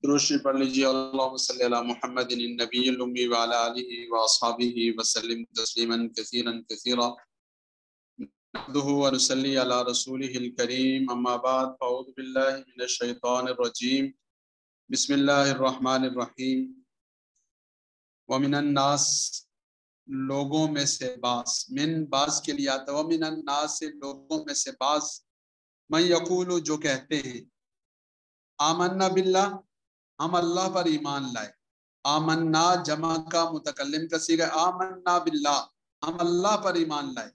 درود پڑھ لیجیے اللہم صلی علی محمد النبی الامی وعلی آلہ واصحابہ وسلم تسلیما کثیرا کثیرا نحمدہ ونصلی علی رسولہ الکریم اما بعد فاعوذ باللہ من الشیطان الرجیم بسم اللہ الرحمن الرحیم ومن الناس لوگوں میں سے بعض من بعض کے لیے آتا ہے ومن الناس لوگوں میں سے بعض من یقول جو کہتے ہیں آمنا باللہ ہم اللہ پر ایمان لائے آمنا جمع کا متکلم کا صیغہ آمنا باللہ ہم اللہ پر ایمان لائے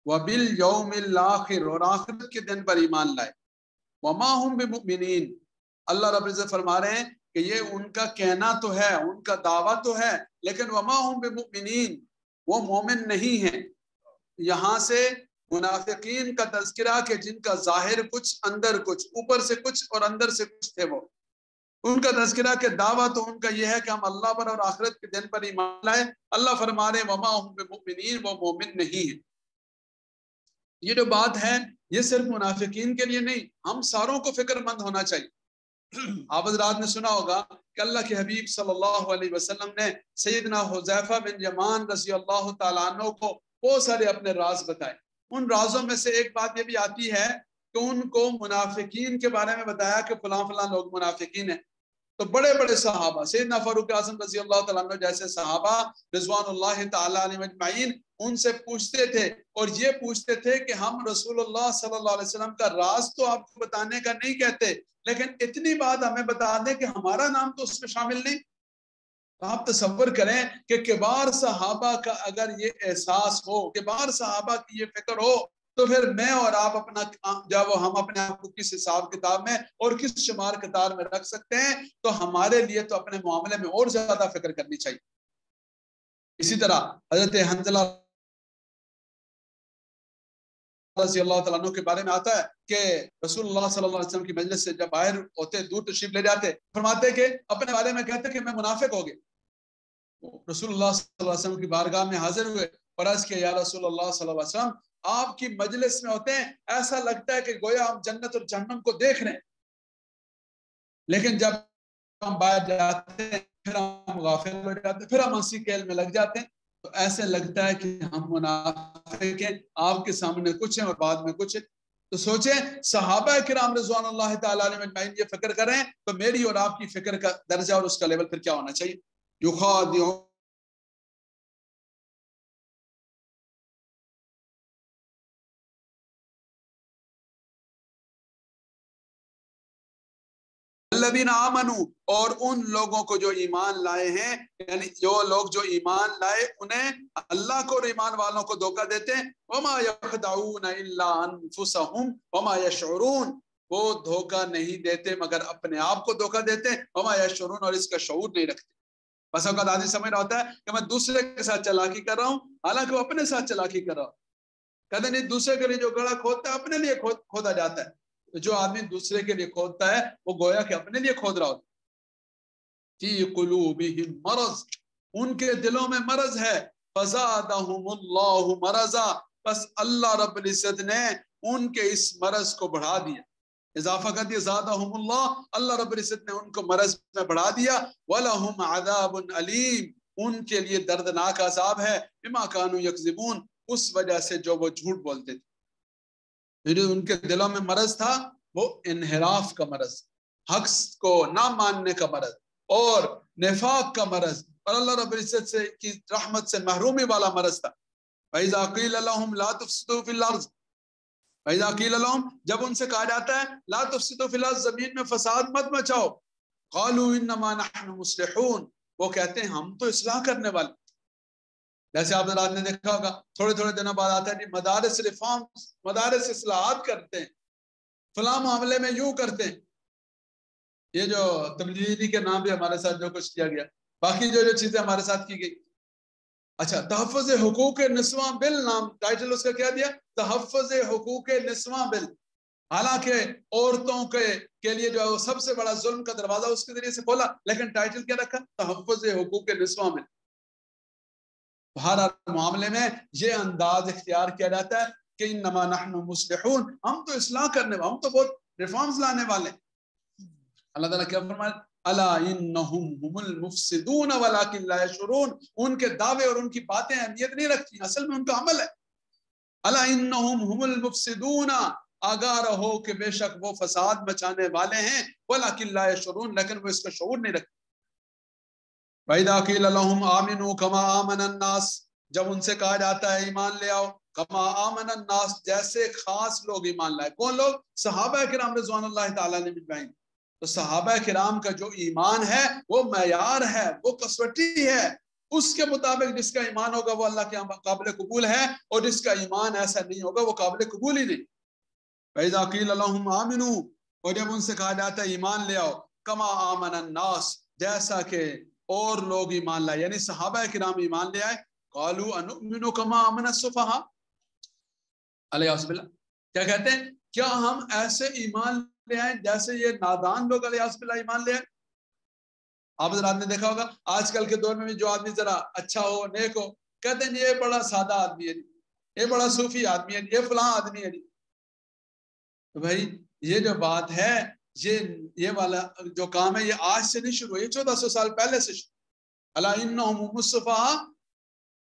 وبالیوم الاخر اور آخرت کے دن پر ایمان لائے وما ہم بمؤمنین اللہ رب العزت فرما رہے ہیں کہ یہ ان کا کہنا تو ہے ان کا دعویٰ تو ہے لیکن وما ہم بمؤمنین وہ مومن نہیں ہیں۔ یہاں سے منافقین کا تذکرہ کہ جن کا ظاہر کچھ اندر کچھ اوپر سے کچھ اور اندر سے کچھ تھے وہ ان کا تذکرہ کہ دعویٰ تو ان کا یہ ہے کہ ہم اللہ پر اور آخرت کے دن پر ایمان لائے۔ اللہ فرما رہے وما ہم بمؤمنین وہ مومن نہیں ہیں۔ یہ جو بات ہے یہ صرف منافقین کے لیے نہیں ہم ساروں کو فکر مند ہونا چاہیے۔ آپ حضرات نے سنا ہوگا کہ اللہ کے حبیب صلی اللہ علیہ وسلم نے سیدنا حذیفہ بن یمان رضی اللہ تعالیٰ عنہ کو بہت سارے اپنے راز بتائے۔ ان رازوں میں سے ایک بات یہ بھی آتی ہے کہ ان کو منافقین کے بارے میں بتایا کہ فلاں فلاں لوگ منافقین ہیں۔ تو بڑے بڑے صحابہ سیدنا فاروق اعظم رضی اللہ تعالیٰ عنہ جیسے صحابہ رضوان اللہ تعالیٰ علیہ اجمعین ان سے پوچھتے تھے اور یہ پوچھتے تھے کہ ہم رسول اللہ صلی اللہ علیہ وسلم کا راز تو آپ کو بتانے کا نہیں کہتے لیکن اتنی بات ہمیں بتا دیں کہ ہمارا نام تو اس میں شامل نہیں۔ آپ تصور کریں کہ کبار صحابہ کا اگر یہ احساس ہو کبار صحابہ کی یہ فکر ہو تو پھر میں اور آپ اپنا جب ہم اپنے آپ کو کس حساب کتاب میں اور کس شمار کتار میں رکھ سکتے ہیں تو ہمارے لیے تو اپنے معاملے میں اور زیادہ فکر کرنی چاہیے۔ اسی طرح حضرت حنظلہ رضی اللہ تعالیٰ عنہ کے بارے میں آتا ہے کہ رسول اللہ صلی اللہ علیہ وسلم کی مجلس سے جب باہر ہوتے دور تشریف لے جاتے فرماتے کہ اپنے بارے میں کہتے کہ میں منافق ہو گیا۔ رسول اللہ صلی اللہ علیہ وسلم کی بارگاہ میں حاضر ہوئے اور عرض کیا یا رسول اللہ صلی اللہ علیہ وسلم آپ کی مجلس میں ہوتے ہیں ایسا لگتا ہے کہ گویا ہم جنت اور جہنم کو دیکھ رہے ہیں لیکن جب ہم باہر جاتے ہیں پھر ہم غافل ہو جاتے ہیں پھر ہم اسی کیل میں لگ جاتے ہیں تو ایسے لگتا ہے کہ ہم منافق ہیں آپ کے سامنے کچھ ہیں اور بعد میں کچھ ہے۔ تو سوچیں صحابہ کرام رضوان اللہ تعالیٰ علیہ اجمعین یہ فکر کریں تو میری اور آپ کی فکر کا درجہ اور اس کا لیول پھر کیا ہونا چاہیے۔ یخادعون الذین آمنوا اور ان لوگوں کو جو ایمان لائے ہیں یعنی جو لوگ جو ایمان لائے انہیں اللہ کو اور ایمان والوں کو دھوکہ دیتے ہیں وما یخدعون الا انفسهم وما یشعرون وہ دھوکہ نہیں دیتے مگر اپنے آپ کو دھوکہ دیتے ہیں وما یشعرون اور اس کا شعور نہیں رکھتے۔ بس اوقات آدمی سمجھ رہا ہوتا ہے کہ میں دوسرے کے ساتھ چلاکی کر رہا ہوں حالانکہ وہ اپنے ساتھ چلاکی کر رہا ہوں۔ کہتے نہیں دوسرے کے لیے جو گڑھا کھودتا ہے اپنے لیے کھودا جاتا ہے۔ جو آدمی دوسرے کے لیے کھودتا ہے وہ گویا کہ اپنے لیے کھود رہا ہوتا ہے۔ فی قلوبہم مرض ان کے دلوں میں مرض ہے فزادہم اللہ مرضا بس اللہ رب العزت نے ان کے اس مرض کو بڑھا دیا اضافہ کر دیا زادہم اللہ رب العزت نے ان کو مرض میں بڑھا دیا وَلَهُمْ عَذَابٌ عَلِيمٌ ان کے لیے دردناک عذاب ہے بما كانوا یکذبون اس وجہ سے جو وہ جھوٹ بولتے تھے۔ ان کے دلوں میں مرض تھا وہ انحراف کا مرض حق کو نہ ماننے کا مرض اور نفاق کا مرض اور اللہ رب العزت سے کی رحمت سے محرومی والا مرض تھا۔ وَإِذَا قِيلَ لَهُمْ لَا تُفْسِدُوا فِي الْأَرْضِ وَإِذَا قِيلَ لَهُمْ جب ان سے کہا جاتا ہے لا تفسدوا فی الارض زمین میں فساد مت مچاؤ قالوا انما نحن مصلحون وہ کہتے ہیں ہم تو اصلاح کرنے والے۔ جیسے آپ حضرات نے دیکھا ہوگا تھوڑے تھوڑے دنوں بعد آتا ہے مدارس ریفارم مدارس اصلاحات کرتے ہیں فلاں معاملے میں یوں کرتے ہیں۔ یہ جو تبلیغی کے نام پہ ہمارے ساتھ جو کچھ کیا گیا باقی جو چیزیں ہمارے ساتھ کی گئی اچھا تحفظ حقوق نسواں بل نام ٹائٹل اس کا کیا دیا تحفظ حقوق نسواں بل حالانکہ عورتوں کے لیے جو سب سے بڑا ظلم کا دروازہ اس کے ذریعے سے کھولا لیکن ٹائٹل کیا رکھا تحفظ حقوق نسواں بل۔ ہر معاملے میں یہ انداز اختیار کیا جاتا ہے کہ انما نحن مصلحون ہم تو اصلاح کرنے والے ہم تو بہت ریفارمز لانے والے۔ اللہ تعالیٰ کیا فرمایا؟ الا انہم هم المفسدون ولکن لا یشعرون، ان کے دعوے اور ان کی باتیں اہمیت نہیں رکھتی، اصل میں ان کا عمل ہے۔ الا انہم هم المفسدون، آگاہ رہو کہ بے شک وہ فساد مچانے والے ہیں، ولکن لا یشعرون، لیکن وہ اس کا شعور نہیں رکھتے۔ وَإِذَا قِيلَ لَهُمْ آمِنُوا كَمَا آمَنَ النَّاسِ، جب ان سے کہا جاتا ہے ایمان لے آؤ، کما آمن الناس، جیسے خاص لوگ ایمان لائے۔ کون لوگ؟ صحابہ کرام رضوان اللہ تعالیٰ عنہم اجمعین۔ تو صحابہ کرام کا جو ایمان ہے وہ معیار ہے، وہ کسوٹی ہے، اس کے مطابق جس کا ایمان ہوگا وہ اللہ کے قابل قبول ہے، اور جس کا ایمان ایسا نہیں ہوگا وہ قابل قبول ہی نہیں۔ وَإِذَا قِيلَ لَهُمْ آمِنُوا، اور جب ان سے کہا جاتا ہے ایمان لے آؤ، کما آمن الناس، جیسا کہ اور لوگ ایمان لائے، یعنی صحابہ کرام ایمان لے آئے، قالوا انؤمن کما آمن السفہاء، علیہ باللہ، کیا کہتے ہیں؟ کیا ہم ایسے ایمان لے آئیں جیسے یہ نادان لوگ علیہ باللہ ایمان لے آئیں؟ آپ حضرات نے دیکھا ہوگا آج کل کے دور میں بھی جو آدمی ذرا اچھا ہو، نیک ہو، کہتے ہیں یہ بڑا سادہ آدمی ہے، یہ بڑا صوفی آدمی ہے، یہ فلاں آدمی ہے۔ تو بھائی یہ جو بات ہے، یہ والا جو کام ہے، یہ آج سے نہیں شروع ہے، یہ 1400 سال پہلے سے شروع۔ الا انہم هم السفہاء،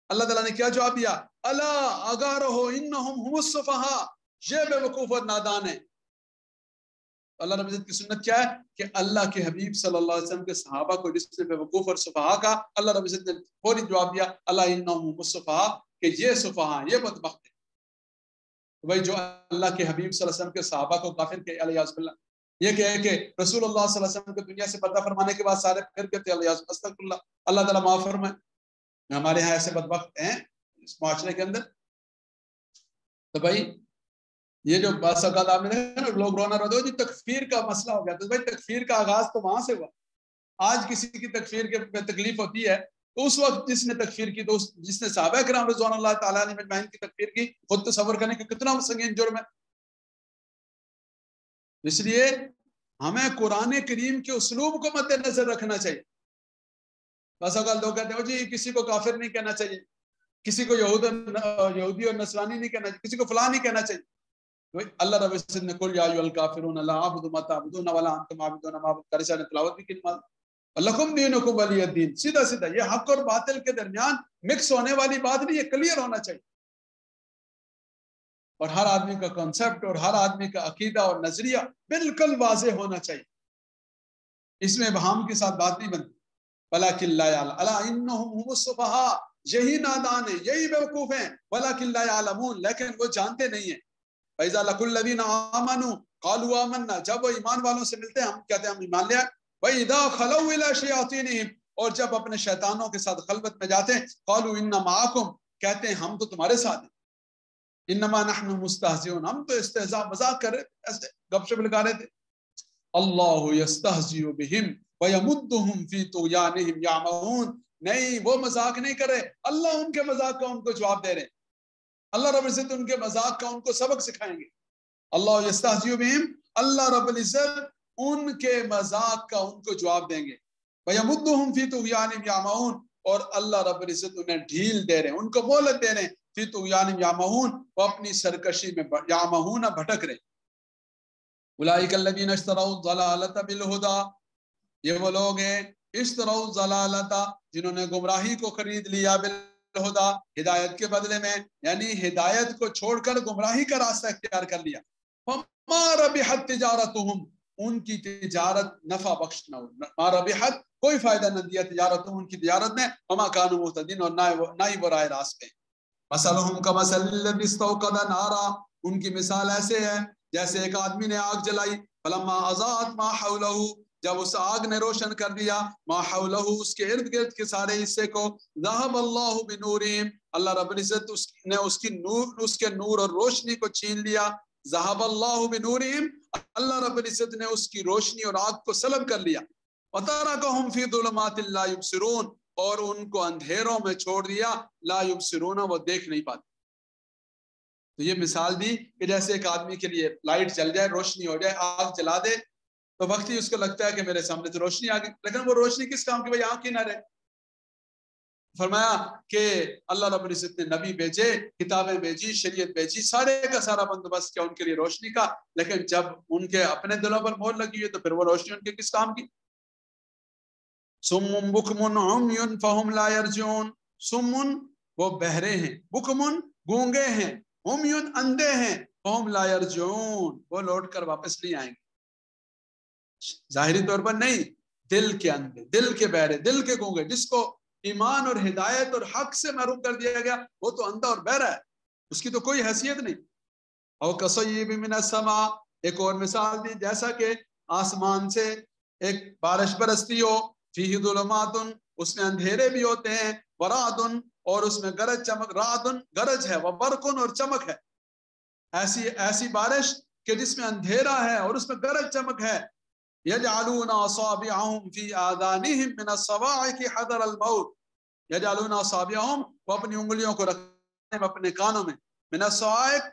اللہ تعالیٰ نے کیا جواب دیا؟ الا آگاہ رہو، انہم هم السفہاء، یہ بے وقوف اور نادان ہے۔ اللہ رب العزت کی سنت کیا ہے کہ اللہ کے حبیب صلی اللہ علیہ وسلم کے صحابہ کو جس نے بے وقوف اور سفہاء کا، اللہ رب العزت نے فوری جواب دیا الا انہم هم السفہاء، کہ یہ سفہاء، یہ بدبخت ہے۔ بھائی جو اللہ کے حبیب صلی اللہ علیہ وسلم کے صحابہ کو کافر کہ علیہ باللہ، یہ کہے کہ رسول اللہ صلی اللہ علیہ وسلم کو دنیا سے پردہ فرمانے کے بعد سارے پھر کہتے ہیں استغفر اللہ، اللہ تعالیٰ معاف فرمائے۔ ہمارے ہاں ایسے بدبخت ہیں اس معاشرے کے اندر۔ تو بھائی یہ جو بعض اوقات آپ نے دیکھا نا لوگ رونا روتے ہو جی تکفیر کا مسئلہ ہو گیا، تو بھائی تکفیر کا آغاز تو وہاں سے ہوا۔ آج کسی کی تکفیر کے تکلیف ہوتی ہے تو اس وقت جس نے تکفیر کی، تو جس نے صحابہ کرام رضوان اللہ تعالیٰ عنہم اجمعین کی تکفیر کی، خود تصور کرنے کہ کتنا سنگین جرم ہے۔ اس لیے ہمیں قرآن کریم کے اسلوب کو مد نظر رکھنا چاہیے۔ بس اوقات لوگ کہتے ہیں جی کسی کو کافر نہیں کہنا چاہیے، کسی کو یہودی اور نصرانی نہیں کہنا چاہیے، کسی کو فلاں نہیں کہنا چاہیے۔ اللہ رب العزت نے قل یا ایھا الکافرون لا اعبد ما تعبدون ولا انتم عابدون ما اعبد، قاری صاحب نے تلاوت بھی کی، لکم دینکم ولی الدین، سیدھا سیدھا، یہ حق اور باطل کے درمیان مکس ہونے والی بات نہیں، یہ کلیئر ہونا چاہیے، اور ہر آدمی کا کنسپٹ اور ہر آدمی کا عقیدہ اور نظریہ بالکل واضح ہونا چاہیے، اس میں ابہام کے ساتھ بات نہیں بنتی۔ ولکن لا یعلمون الا انہم هم السفہاء، یہی نادان ہیں، یہی بیوقوف ہیں، ولکن لا یعلمون، لیکن وہ جانتے نہیں ہیں۔ فَإِذَا لَقُوا الَّذِينَ آمَنُوا قَالُوا آمَنَّا، جب وہ ایمان والوں سے ملتے ہیں ہم کہتے ہیں ہم ایمان لے آئے۔ وَإِذَا خَلَوْا إِلَىٰ شَيَاطِينِهِمْ، اور جب اپنے شیطانوں کے ساتھ خلوت میں جاتے ہیں، قَالُوا إِنَّا مَعَكُمْ، کہتے ہیں ہم تو تمہارے ساتھ ہیں، إِنَّمَا نَحْنُ مُسْتَهْزِئُونَ، ہم تو استہزاء مذاق کر رہے تھے، ایسے گپ شپ لگا رہے تھے۔ اللَّهُ يَسْتَهْزِئُ بِهِمْ وَيَمُدُّهُمْ فِي طُغْيَانِهِمْ يَعْمَهُونَ، نہیں وہ مذاق نہیں کر رہے، اللہ ان کے مذاق کا ان کو جواب دے رہے ہیں، اللہ رب العزت ان کے مذاق کا ان کو سبق سکھائیں گے۔ اللہ یستہزئ بہم، اللہ رب العزت ان کے مذاق کا ان کو جواب دیں گے۔ وَيَمُدُّهُمْ فِي طُغْيَانِهِمْ يَعْمَهُونَ، اور اللہ رب العزت انہیں ڈھیل دے رہے ہیں، ان کو مہلت دے رہے ہیں، فِي طُغْيَانِهِمْ يَعْمَهُونَ، وہ اپنی سرکشی میں یعمہون بھٹک رہے ہیں۔ اولئک الذین اشتروا الضلالۃ بالہدی، یہ وہ لوگ ہیں اشتروا الضلالۃ، جنہوں نے گمراہی کو خرید لیا بالہدی، ہدایت کے بدلے میں، یعنی ہدایت کو چھوڑ کر گمراہی کا راستہ اختیار کر لیا۔ فما ربحت تجارتہم، ان کی تجارت نفع بخش نہ ہو، ما ربحت کوئی فائدہ نہ دیا تجارتہم، ان کی تجارت نے، وما کانوا مہتدین، اور نہ ہی وہ راہ راست پہ۔ مثلہم کمثل الذی استوقد نارا، ان کی مثال ایسے ہے جیسے ایک آدمی نے آگ جلائی، فلما اضاءت ما حولہ، جب اس آگ نے روشن کر دیا، ما حولہ، اس کے ارد گرد کے سارے حصے کو، ذہب اللہ بنورہم، اللہ رب العزت نے اس کے نور اور روشنی کو چھین لیا، ذہب اللہ بنورہم، اللہ رب العزت نے اس کی روشنی اور آگ کو سلب کر لیا، وترکہم فی ظلمات لا یبصرون، اور ان کو اندھیروں میں چھوڑ دیا، لا یبصرون، وہ دیکھ نہیں پاتے۔ تو یہ مثال دی کہ جیسے ایک آدمی کے لیے لائٹ جل جائے، روشنی ہو جائے، آگ جلا دے، تو وقت ہی اس کو لگتا ہے کہ میرے سامنے تو روشنی آ گئی، لیکن وہ روشنی کس کام کی؟ بھائی آنکھ ہی نہ رہے۔ فرمایا کہ اللہ رب العزت نے نبی بھیجے، کتابیں بھیجی، شریعت بھیجی، سارے کا سارا بندوبست کیا ان کے لیے روشنی کا، لیکن جب ان کے اپنے دلوں پر مہر لگی ہوئی تو پھر وہ روشنی ان کے کس کام کی؟ سم بکم عمی فہم لا یرجعون، سم وہ بہرے ہیں، بکم گونگے ہیں، عمی اندھے ہیں، فہم لا یرجعون وہ لوٹ کر واپس نہیں آئیں گے، ظاہری طور پر نہیں، دل کے اندھے، دل کے بہرے، دل کے گونگے، جس کو ایمان اور ہدایت اور حق سے محروم کر دیا گیا وہ تو اندھا اور بہرا ہے، اس کی تو کوئی حیثیت نہیں۔ او کصیب من السماء، ایک اور مثال دی، جیسا کہ آسمان سے ایک بارش برستی ہو، فیہ ظلمات، اس میں اندھیرے بھی ہوتے ہیں، ورعد، اور اس میں گرج چمک، رعد گرج ہے، وبرق اور چمک ہے، ایسی بارش کہ جس میں اندھیرا ہے اور اس میں گرج چمک ہے۔ یجعلون اصابعهم فی آذانہم من الصواعق حذر الموت، یجعلون اصابعهم وہ اپنی انگلیوں کو رکھتے ہیں اپنے کانوں میں، من الصواعق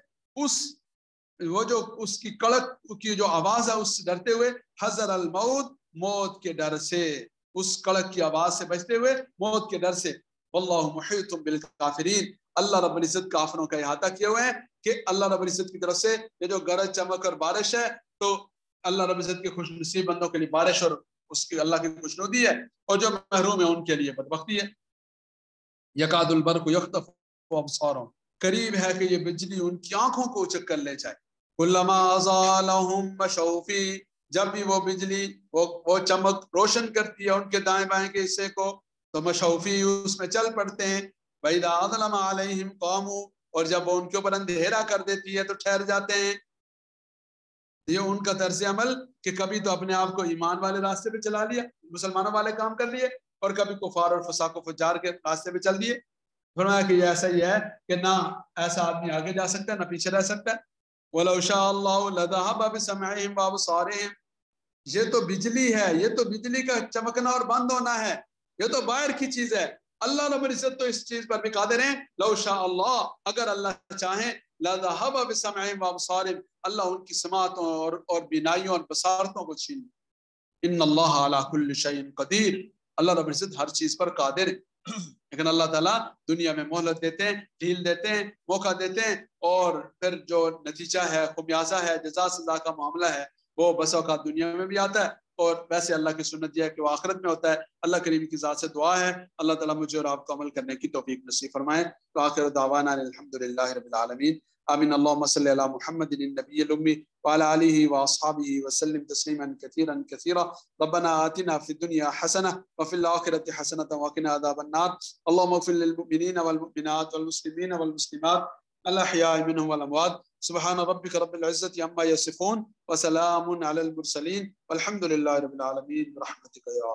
وہ جو اس کی کڑک کی جو آواز ہے اس سے ڈرتے ہوئے، حذر الموت موت کے ڈر سے، اس کڑک کی آواز سے بچتے ہوئے موت کے ڈر سے۔ واللہ محیط بالکافرین، اللہ رب العزت کافروں کا احاطہ کیے ہوئے ہیں، کہ اللہ رب العزت کی طرف سے یہ جو گرج چمک اور بارش ہے تو اللہ رب العزت کے خوش نصیب بندوں کے لیے بارش اور اس کی اللہ کی خوشنودی ہے، اور جو محروم ہے ان کے لیے بدبختی ہے۔ یکاد البرق یخطف ابصارهم، قریب ہے کہ یہ بجلی ان کی آنکھوں کو اچک کر لے جائے۔ کلما ازالہم مشوا فیہ، جب بھی وہ بجلی وہ چمک روشن کرتی ہے ان کے دائیں بائیں کے حصے کو تو مشوا فیہ اس میں چل پڑتے ہیں۔ وَإِذَا أَظْلَمَ عَلَيْهِمْ قَامُوا، اور جب وہ ان کے اوپر اندھیرا کر دیتی ہے تو ٹھہر جاتے ہیں۔ یہ ان کا طرز عمل کہ کبھی تو اپنے آپ کو ایمان والے راستے پہ چلا لیا، مسلمانوں والے کام کر لیے، اور کبھی کفار اور فساق و فجار کے راستے پہ چل دیے۔ فرمایا کہ یہ ایسا ہی ہے کہ نہ ایسا آدمی آگے جا سکتا ہے نہ پیچھے رہ سکتا ہے۔ وَلَوْ شَاءَ اللَّهُ لَذَهَبَ بِسَمْعِهِمْ وَأَبْصَارِهِمْ، یہ تو بجلی ہے، یہ تو بجلی کا چمکنا اور بند ہونا ہے، یہ تو باہر کی چیز ہے، اللہ رب العزت تو اس چیز پر بھی قادر ہیں۔ لو شاء اللہ، اگر اللہ چاہیں، لَذَهَبَ بِسَمْعِهِمْ وَأَبْصَارِهِمْ، اللہ ان کی سماعتوں اور بینائیوں اور بصارتوں کو چھین لے۔ ان اللہ علی کل شیء قدیر، اللہ رب العزت ہر چیز پر قادر ہے۔ لیکن اللہ تعالیٰ دنیا میں مہلت دیتے ہیں، ڈھیل دیتے ہیں، موقع دیتے ہیں، اور پھر جو نتیجہ ہے، خمیازہ ہے، جزا سزا کا معاملہ ہے، وہ بس اوقات دنیا میں بھی آتا ہے، اور ویسے اللہ کی سنت یہ ہے کہ وہ آخرت میں ہوتا ہے۔ اللہ کریم کی ذات سے دعا ہے اللہ تعالیٰ مجھے اور آپ کو عمل کرنے کی توفیق نصیب فرمائے۔ وآخر دعوانا الحمدللہ رب العالمین، آمین۔ اللہم صلی علی محمد النبی الامی وعلى آلہ واصحابہ وسلم تسلیما کثیرا کثیرا۔ ربنا آتنا فی الدنیا حسنہ وفی الآخرۃ حسنۃ وقنا عذاب النار۔ اللہم اغفر للمؤمنین والمؤمنات والمسلمین والمسلمات الأحیاء منهم والأموات۔ سبحان ربک رب العزة عما یصفون وسلام علی المرسلین والحمد للہ رب العالمین برحمتک یا